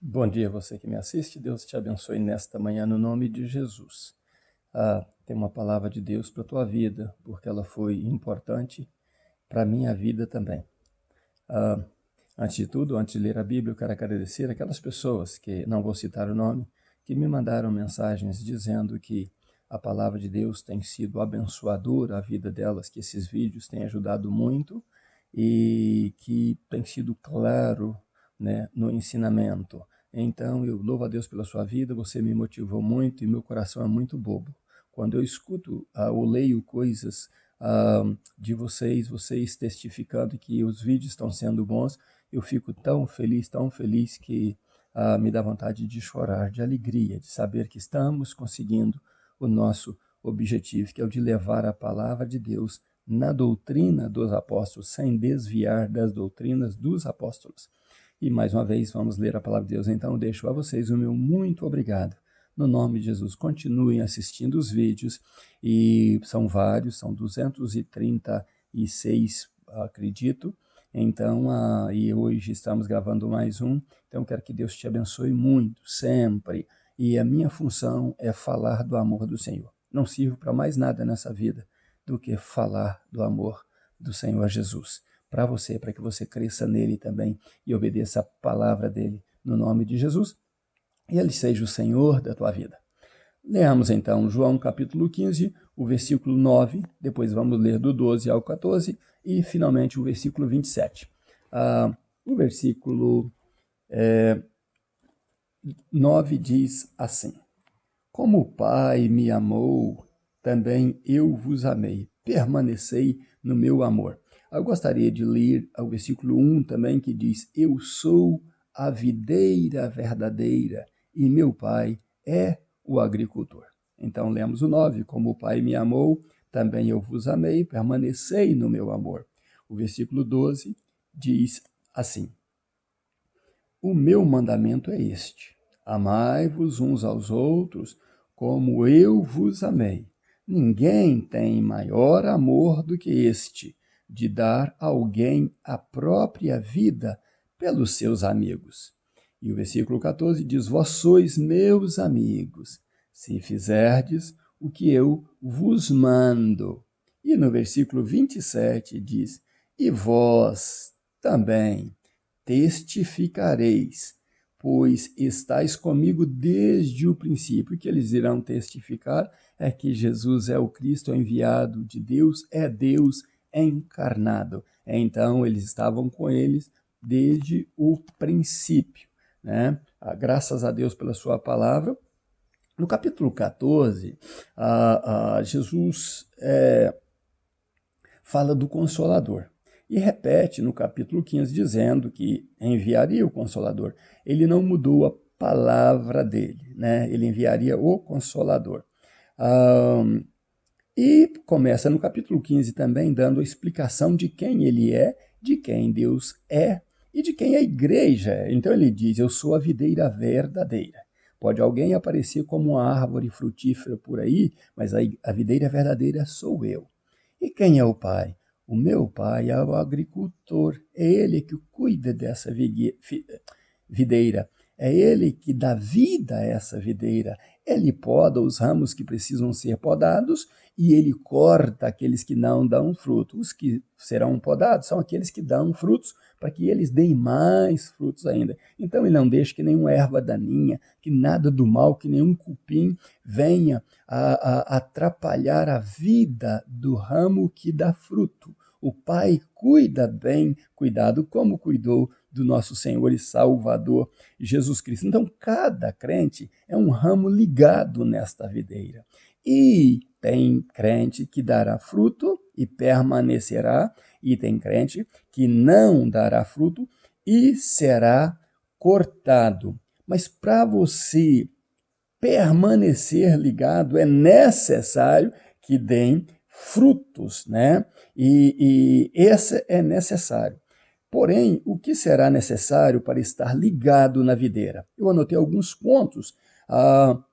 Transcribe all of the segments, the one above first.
Bom dia, você que me assiste. Deus te abençoe nesta manhã no nome de Jesus. Tem uma palavra de Deus para a tua vida, porque ela foi importante para a minha vida também. Antes de tudo, antes de ler a Bíblia, eu quero agradecer aquelas pessoas, que não vou citar o nome, que me mandaram mensagens dizendo que a palavra de Deus tem sido abençoadora à vida delas, que esses vídeos têm ajudado muito e que tem sido claro, né, no ensinamento. Então, eu louvo a Deus pela sua vida, você me motivou muito e meu coração é muito bobo. Quando eu escuto ou leio coisas de vocês testificando que os vídeos estão sendo bons, eu fico tão feliz que me dá vontade de chorar, de alegria, de saber que estamos conseguindo o nosso objetivo, que é o de levar a palavra de Deus na doutrina dos apóstolos, sem desviar das doutrinas dos apóstolos. E mais uma vez, vamos ler a palavra de Deus. Então, eu deixo a vocês o meu muito obrigado. No nome de Jesus, continuem assistindo os vídeos, e são vários, são 236, acredito. Então, e hoje estamos gravando mais um. Então, quero que Deus te abençoe muito, sempre. E a minha função é falar do amor do Senhor. Não sirvo para mais nada nessa vida do que falar do amor do Senhor Jesus. Para você, para que você cresça nele também e obedeça a palavra dele, no nome de Jesus, e ele seja o Senhor da tua vida. Leamos então João capítulo 15, o versículo 9, depois vamos ler do 12 ao 14 e finalmente o versículo 27. O versículo 9 diz assim: Como o Pai me amou, também eu vos amei. Permanecei no meu amor. Eu gostaria de ler o versículo 1 também, que diz: Eu sou a videira verdadeira e meu Pai é o agricultor. Então, lemos o 9. Como o Pai me amou, também eu vos amei. Permanecei no meu amor. O versículo 12 diz assim: O meu mandamento é este: amai-vos uns aos outros como eu vos amei. Ninguém tem maior amor do que este, de dar a alguém a própria vida pelos seus amigos. E o versículo 14 diz: Vós sois meus amigos, se fizerdes o que eu vos mando. E no versículo 27 diz: E vós também testificareis, pois estáis comigo desde o princípio. O que eles irão testificar é que Jesus é o Cristo enviado de Deus, é Deus encarnado. Então, eles estavam com eles desde o princípio, né? Graças a Deus pela sua palavra. No capítulo 14, Jesus fala do Consolador. E repete no capítulo 15, dizendo que enviaria o Consolador. Ele não mudou a palavra dele, né? Ele enviaria o Consolador. E começa no capítulo 15 também dando a explicação de quem ele é, de quem Deus é e de quem a igreja é. Então ele diz: Eu sou a videira verdadeira. Pode alguém aparecer como uma árvore frutífera por aí, mas a videira verdadeira sou eu. E quem é o Pai? O meu Pai é o agricultor, é ele que cuida dessa videira, é ele que dá vida a essa videira. Ele poda os ramos que precisam ser podados e ele corta aqueles que não dão fruto. Os que serão podados são aqueles que dão frutos, para que eles deem mais frutos ainda. Então ele não deixa que nenhuma erva daninha, que nada do mal, que nenhum cupim venha a atrapalhar a vida do ramo que dá fruto. O Pai cuida bem, cuidado como cuidou do nosso Senhor e Salvador Jesus Cristo. Então, cada crente é um ramo ligado nesta videira. E tem crente que dará fruto e permanecerá, e tem crente que não dará fruto e será cortado. Mas para você permanecer ligado, é necessário que deem frutos, né? E esse é necessário. Porém, o que será necessário para estar ligado na videira? Eu anotei alguns pontos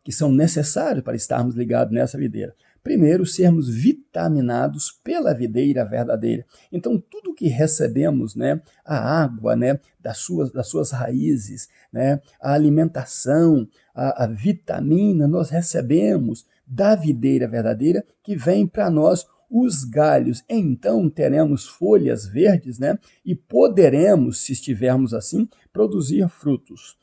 que são necessários para estarmos ligados nessa videira. primeiro, sermos vitaminados pela videira verdadeira. Então, tudo que recebemos, né, a água, né, das suas raízes, né, a alimentação, a vitamina, nós recebemos da videira verdadeira que vem para nós os galhos. Então teremos folhas verdes, né? E poderemos, se estivermos assim, produzir frutos.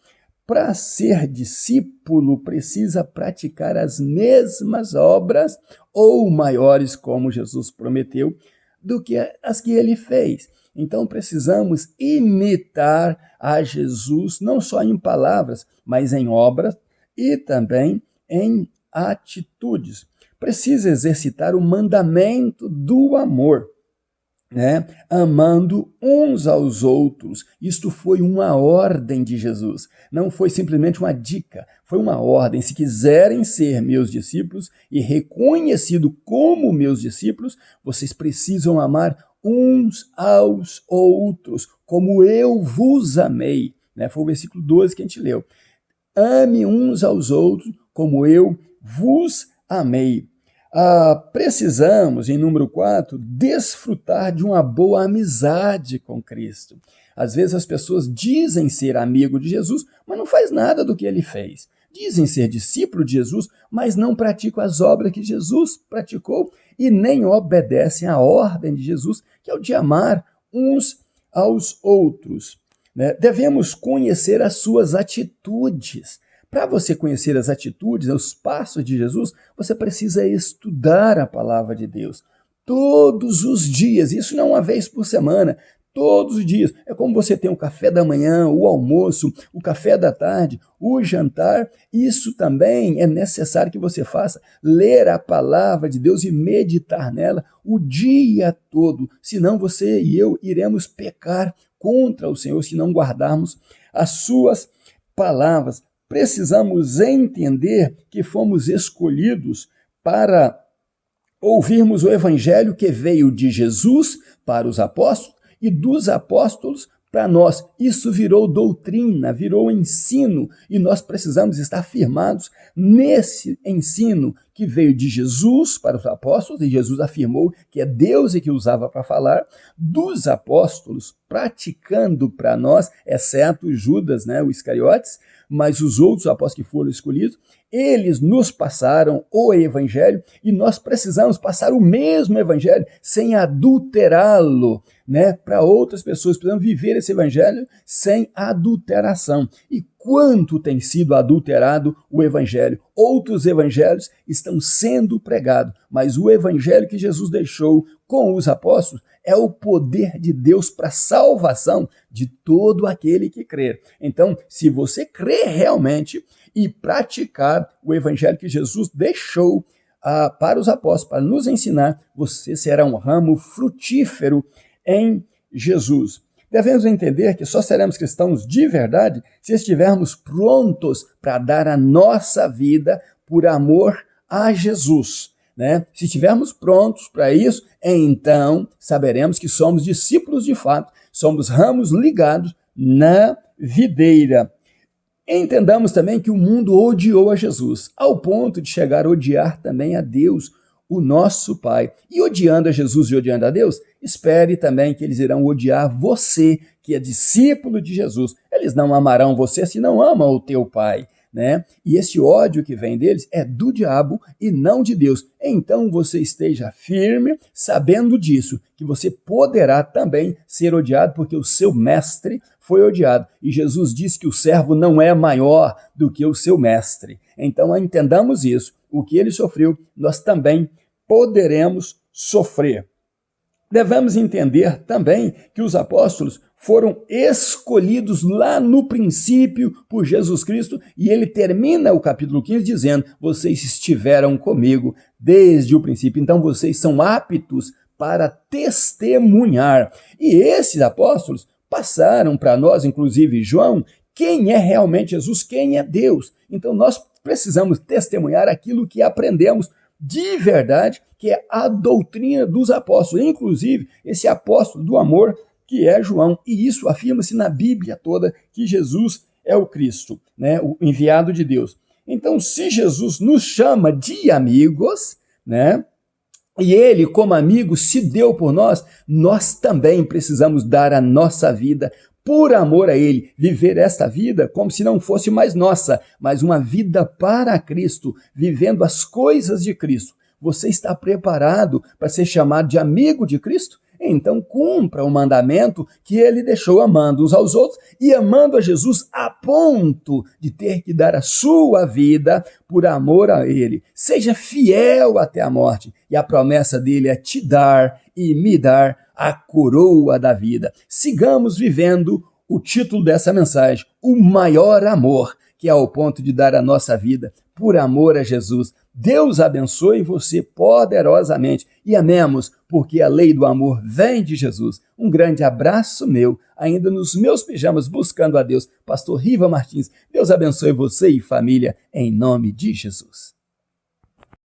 Para ser discípulo, precisa praticar as mesmas obras ou maiores, como Jesus prometeu, do que as que ele fez. Então precisamos imitar a Jesus, não só em palavras, mas em obras e também em atitudes. Precisa exercitar o mandamento do amor, né? Amando uns aos outros. Isto foi uma ordem de Jesus, não foi simplesmente uma dica, foi uma ordem. Se quiserem ser meus discípulos e reconhecido como meus discípulos, vocês precisam amar uns aos outros, como eu vos amei, né? Foi o versículo 12 que a gente leu. Ame uns aos outros como eu vos amei. Precisamos, em número 4, desfrutar de uma boa amizade com Cristo. Às vezes as pessoas dizem ser amigo de Jesus, mas não faz nada do que ele fez. Dizem ser discípulo de Jesus, mas não praticam as obras que Jesus praticou e nem obedecem à ordem de Jesus, que é o de amar uns aos outros. Né? Devemos conhecer as suas atitudes. Para você conhecer as atitudes, os passos de Jesus, você precisa estudar a palavra de Deus todos os dias. Isso não uma vez por semana, todos os dias. É como você tem o café da manhã, o almoço, o café da tarde, o jantar. Isso também é necessário que você faça, ler a palavra de Deus e meditar nela o dia todo. Senão você e eu iremos pecar contra o Senhor se não guardarmos as suas palavras. Precisamos entender que fomos escolhidos para ouvirmos o evangelho que veio de Jesus para os apóstolos e dos apóstolos para nós. Isso virou doutrina, virou ensino, e nós precisamos estar firmados nesse ensino que veio de Jesus para os apóstolos, e Jesus afirmou que é Deus que usava para falar, dos apóstolos praticando para nós, exceto Judas, né, o Iscariotes, mas os outros apóstolos que foram escolhidos, eles nos passaram o evangelho e nós precisamos passar o mesmo evangelho sem adulterá-lo, né, para outras pessoas. Precisamos viver esse evangelho sem adulteração. E quanto tem sido adulterado o evangelho? Outros evangelhos estão sendo pregados, mas o evangelho que Jesus deixou com os apóstolos é o poder de Deus para a salvação de todo aquele que crer. Então, se você crer realmente e praticar o evangelho que Jesus deixou para os apóstolos, para nos ensinar, você será um ramo frutífero em Jesus. Devemos entender que só seremos cristãos de verdade se estivermos prontos para dar a nossa vida por amor a Jesus, né? Se estivermos prontos para isso, então saberemos que somos discípulos de fato, somos ramos ligados na videira. Entendamos também que o mundo odiou a Jesus, ao ponto de chegar a odiar também a Deus, o nosso Pai. E odiando a Jesus e odiando a Deus, espere também que eles irão odiar você, que é discípulo de Jesus. Eles não amarão você se não amam o teu Pai, né? E esse ódio que vem deles é do diabo e não de Deus. Então você esteja firme, sabendo disso, que você poderá também ser odiado, porque o seu mestre foi odiado. E Jesus disse que o servo não é maior do que o seu mestre. Então entendamos isso. O que ele sofreu, nós também poderemos sofrer. Devemos entender também que os apóstolos foram escolhidos lá no princípio por Jesus Cristo, e ele termina o capítulo 15 dizendo: vocês estiveram comigo desde o princípio, então vocês são aptos para testemunhar. E esses apóstolos passaram para nós, inclusive João, quem é realmente Jesus, quem é Deus. Então nós precisamos testemunhar aquilo que aprendemos de verdade, que é a doutrina dos apóstolos, inclusive esse apóstolo do amor que é João, e isso afirma-se na Bíblia toda, que Jesus é o Cristo, né, o enviado de Deus. Então, se Jesus nos chama de amigos, né? E ele, como amigo, se deu por nós, nós também precisamos dar a nossa vida por amor a ele, viver esta vida como se não fosse mais nossa, mas uma vida para Cristo, vivendo as coisas de Cristo. Você está preparado para ser chamado de amigo de Cristo? Então cumpra o mandamento que ele deixou, amando uns aos outros e amando a Jesus a ponto de ter que dar a sua vida por amor a ele. Seja fiel até a morte, e a promessa dele é te dar e me dar a coroa da vida. Sigamos vivendo o título dessa mensagem, o maior amor, que é ao ponto de dar a nossa vida por amor a Jesus. Deus abençoe você poderosamente e amemos, porque a lei do amor vem de Jesus. Um grande abraço meu, ainda nos meus pijamas, buscando a Deus. Pastor Riva Martins, Deus abençoe você e família, em nome de Jesus.